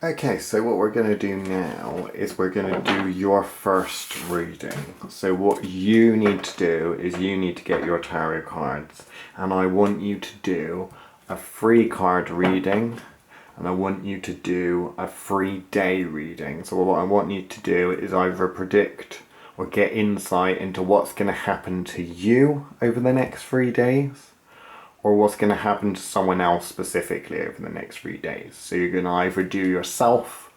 Okay, so what we're going to do now is we're going to do your first reading. So what you need to do is you need to get your tarot cards, and I want you to do a free card reading, and I want you to do a free day reading. So what I want you to do is either predict or get insight into what's going to happen to you over the next 3 days, or what's going to happen to someone else specifically over the next 3 days. So you're going to either do yourself,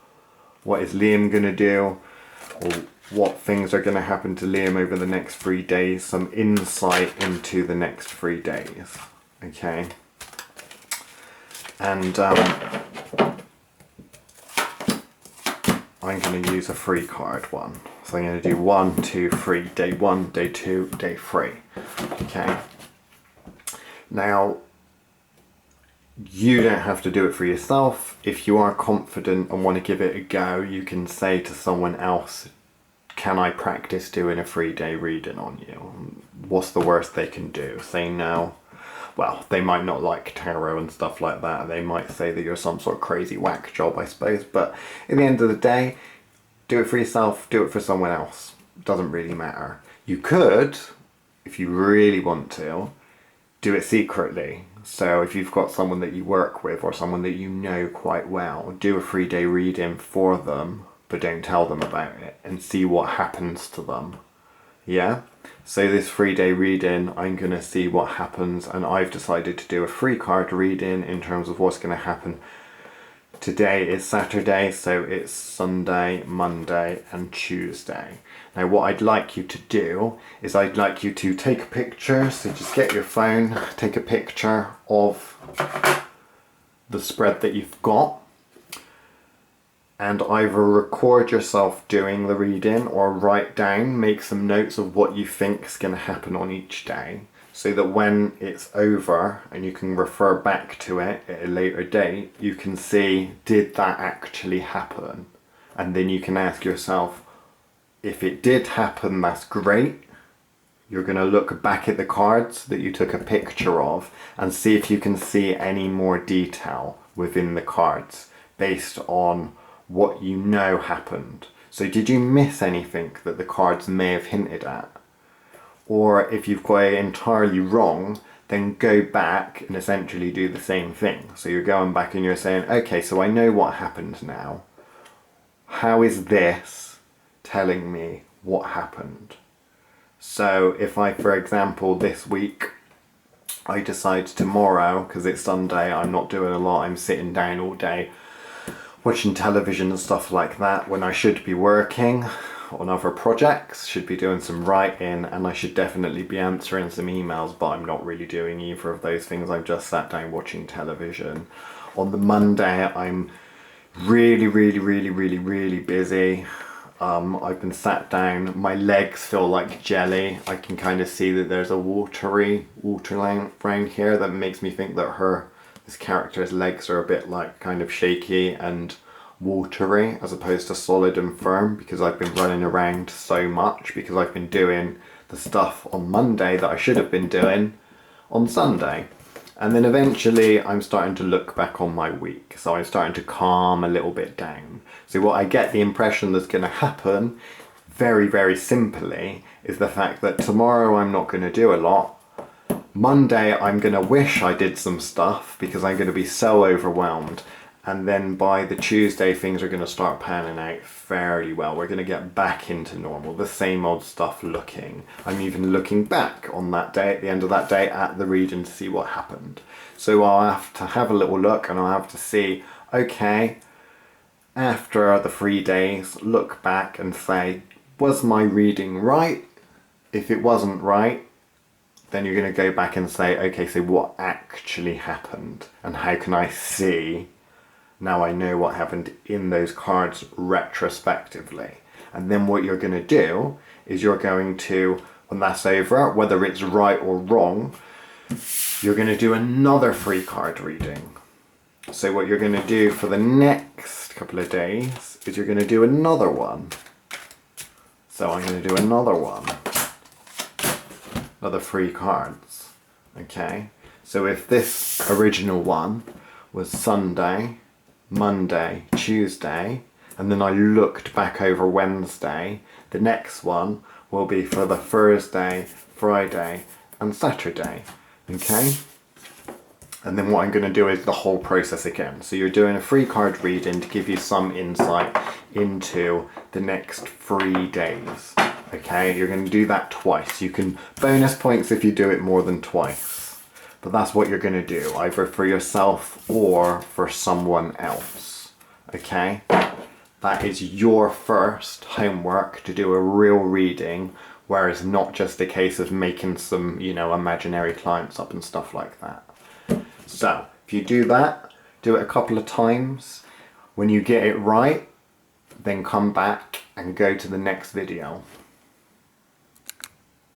what is Liam going to do, or what things are going to happen to Liam over the next 3 days, some insight into the next 3 days. Okay? And I'm going to use a free card one. So I'm going to do 1, 2, 3, day 1, day 2, day 3. Okay? Now, you don't have to do it for yourself. If you are confident and want to give it a go, you can say to someone else, can I practice doing a 3-day reading on you? What's the worst they can do? Say no. Well, they might not like tarot and stuff like that. They might say that you're some sort of crazy whack job, I suppose. But at the end of the day, do it for yourself, do it for someone else. Doesn't really matter. You could, if you really want to, do it secretly. So if you've got someone that you work with or someone that you know quite well, do a 3-day reading for them, but don't tell them about it, and see what happens to them. Yeah? So this 3-day reading, I'm going to see what happens, and I've decided to do a free card reading in terms of what's going to happen. Today is Saturday, so it's Sunday, Monday and Tuesday. Now what I'd like you to do is I'd like you to take a picture, so just get your phone, take a picture of the spread that you've got, and either record yourself doing the reading or write down, make some notes of what you think is going to happen on each day, so that when it's over and you can refer back to it at a later date, you can see, did that actually happen? And then you can ask yourself, if it did happen, that's great. You're going to look back at the cards that you took a picture of and see if you can see any more detail within the cards based on what you know happened. So did you miss anything that the cards may have hinted at? Or if you've got it entirely wrong, then go back and essentially do the same thing. So you're going back and you're saying, okay, so I know what happened now. How is this telling me what happened? So if I, for example, this week, I decide tomorrow, because it's Sunday, I'm not doing a lot, I'm sitting down all day watching television and stuff like that, when I should be working on other projects, should be doing some writing, and I should definitely be answering some emails, but I'm not really doing either of those things. I've just sat down watching television. On the Monday, I'm really busy. I've been sat down, my legs feel like jelly. I can kind of see that there's a water line around here that makes me think that this character's legs are a bit like kind of shaky and watery as opposed to solid and firm, because I've been running around so much, because I've been doing the stuff on Monday that I should have been doing on Sunday. And then eventually I'm starting to look back on my week, so I'm starting to calm a little bit down. So what I get the impression that's going to happen, very simply, is the fact that tomorrow I'm not going to do a lot. Monday I'm going to wish I did some stuff because I'm going to be so overwhelmed. And then by the Tuesday things are going to start panning out fairly well. We're going to get back into normal, the same old stuff looking. I'm even looking back on that day, at the end of that day, at the reading to see what happened. So I'll have to have a little look and I'll have to see, okay, after the 3 days, look back and say, was my reading right? If it wasn't right, then you're going to go back and say, okay, so what actually happened? And how can I see, now I know what happened in those cards retrospectively. And then what you're going to do is you're going to, when that's over, whether it's right or wrong, you're going to do another free card reading. So what you're going to do for the next couple of days is you're going to do another one. So I'm going to do another one. Another 3 cards. Okay? So if this original one was Sunday, Monday, Tuesday, and then I looked back over Wednesday, the next one will be for the Thursday, Friday and Saturday, okay? And then what I'm going to do is the whole process again. So you're doing a 3 card reading to give you some insight into the next 3 days, okay? You're going to do that twice. You can bonus points if you do it more than twice, but that's what you're going to do, either for yourself or for someone else, okay? That is your first homework, to do a real reading, where it's not just a case of making some, you know, imaginary clients up and stuff like that. So, if you do that, do it a couple of times. When you get it right, then come back and go to the next video.